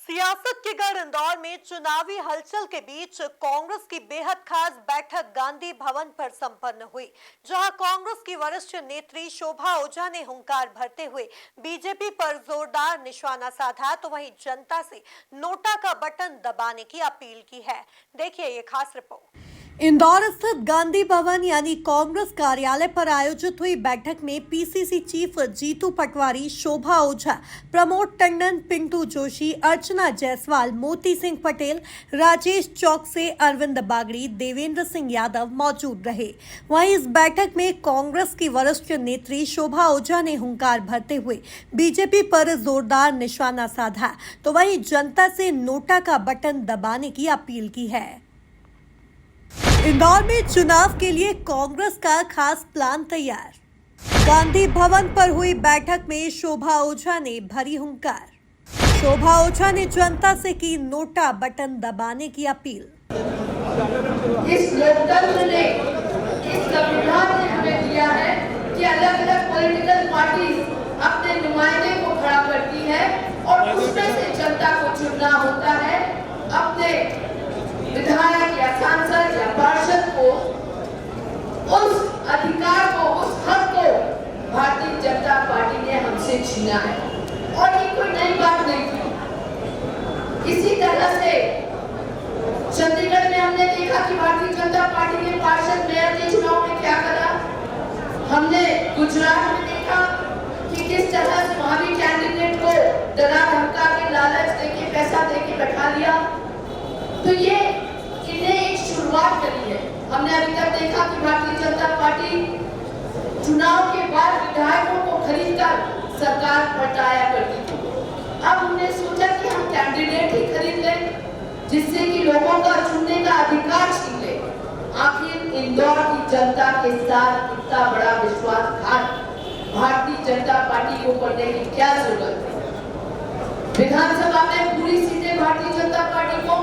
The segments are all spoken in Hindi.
सियासत के गढ़ इंदौर में चुनावी हलचल के बीच कांग्रेस की बेहद खास बैठक गांधी भवन पर संपन्न हुई, जहां कांग्रेस की वरिष्ठ नेत्री शोभा ओझा ने हुंकार भरते हुए बीजेपी पर जोरदार निशाना साधा, तो वहीं जनता से नोटा का बटन दबाने की अपील की है। देखिए ये खास रिपोर्ट। इंदौर स्थित गांधी भवन यानी कांग्रेस कार्यालय पर आयोजित हुई बैठक में पीसीसी चीफ जीतू पटवारी, शोभा ओझा, प्रमोद टंडन, पिंटू जोशी, अर्चना जायसवाल, मोती सिंह पटेल, राजेश चौकसे, अरविंद बागड़ी, देवेंद्र सिंह यादव मौजूद रहे। वहीं इस बैठक में कांग्रेस की वरिष्ठ नेत्री शोभा ओझा ने हुंकार भरते हुए बीजेपी पर जोरदार निशाना साधा, तो वहीं जनता से नोटा का बटन दबाने की अपील की है। इंदौर में चुनाव के लिए कांग्रेस का खास प्लान तैयार। गांधी भवन पर हुई बैठक में शोभा ओझा ने भरी हुंकार। शोभा ओझा ने जनता से की नोटा बटन दबाने की अपील। इस लोकतंत्र ने, इस संविधान ने हमें दिया है कि अलग अलग पॉलिटिकल पार्टी अपने नुमाइंदे को खड़ा करती है और उसमें से जनता को चुनना होता है। अपने विधायक या सांसद या पार्षद को, उस अधिकार को, उस हक को भारतीय जनता पार्टी ने हमसे छीना है और ये कोई नई बात नहीं थी। इसी तरह से चंडीगढ़ में हमने देखा कि भारतीय जनता पार्टी ने पार्षद मेयर के चुनाव में क्या करा। हमने गुजरात में देखा कि किस तरह से वहां भी कैंडिडेट को डरा धमका के, लालच देके, पैसा देके बैठा लिया। तो ये इन्हें एक शुरुआत करी है। हमने अभी तक देखा कि भारतीय जनता पार्टी चुनाव के बाद विधायकों को खरीदकर सरकार पलटाया करती थी। अब हमने सोचा कि हम कैंडिडेट ही खरीद लें, जिससे कि लोगों का चुनने का अधिकार छीन ले। आखिर इंदौर की जनता के साथ इतना बड़ा विश्वासघात भारतीय जनता पार्टी को करने की क्या जरूरत है। विधानसभा में पूरी सीटें भारतीय जनता पार्टी को,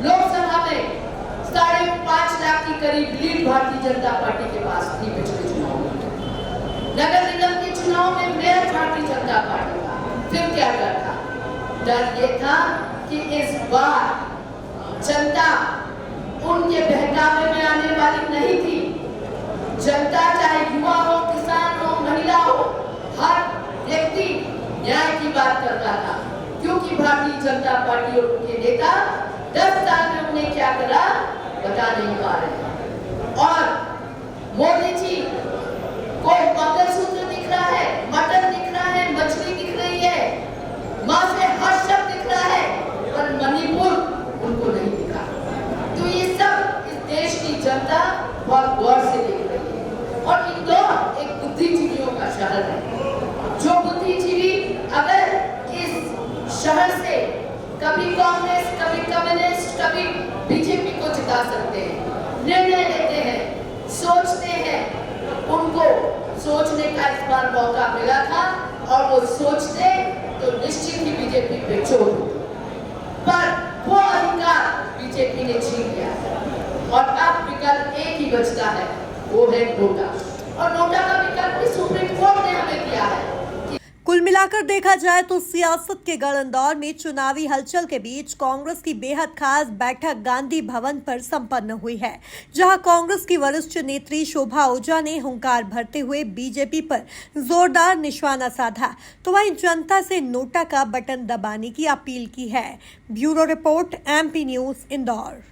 लोकसभा में 5.5 लाख की करीब लीड भारतीय जनता पार्टी के पास थी पिछले चुनाव में। नगर निगम के चुनाव में मेयर भारतीय जनता पार्टी का। फिर क्या करता? डर ये था कि इस बार जनता उनके बहकावे में आने वाली नहीं थी। जनता चाहे युवा हो, किसान हो, महिला हो, हर व्यक्ति न्याय की बात करता था, क्योंकि भारतीय जनता पार्टी और उनके नेता 10 साल में उन्हें क्या करा बता नहीं पा रहे। और मोदी जी को मंगलसूत्र दिख रहा है, मटन दिख रहा है, मछली दिख रही है, मां से हर शब्द दिख रहा है, पर मणिपुर उनको नहीं दिखा। तो ये सब इस देश की जनता बहुत गौर से देख रही है। और इंदौर एक बुद्धिजीवियों का शहर है। जो बुद्धिजीवी अगर इस शहर से कभी कांग्रेस, कभी कम्युनिस्ट, कभी बीजेपी को जिता सकते हैं, निर्णय लेते हैं, सोचते हैं, उनको सोचने का इस बार मौका मिला था और वो सोचते तो निश्चित ही बीजेपी पे चोट, पर वो अधिकार बीजेपी ने छीन लिया और अब विकल्प एक ही बचता है, वो है नोटा। और नोटा का विकल्प भी सुप्रीम कोर्ट ने हमें दिया है। कुल मिलाकर देखा जाए तो सियासत के गढ़ इंदौर में चुनावी हलचल के बीच कांग्रेस की बेहद खास बैठक गांधी भवन पर संपन्न हुई है, जहां कांग्रेस की वरिष्ठ नेत्री शोभा ओझा ने हुंकार भरते हुए बीजेपी पर जोरदार निशाना साधा, तो वहीं जनता से नोटा का बटन दबाने की अपील की है। Bureau report, MP news, Indore.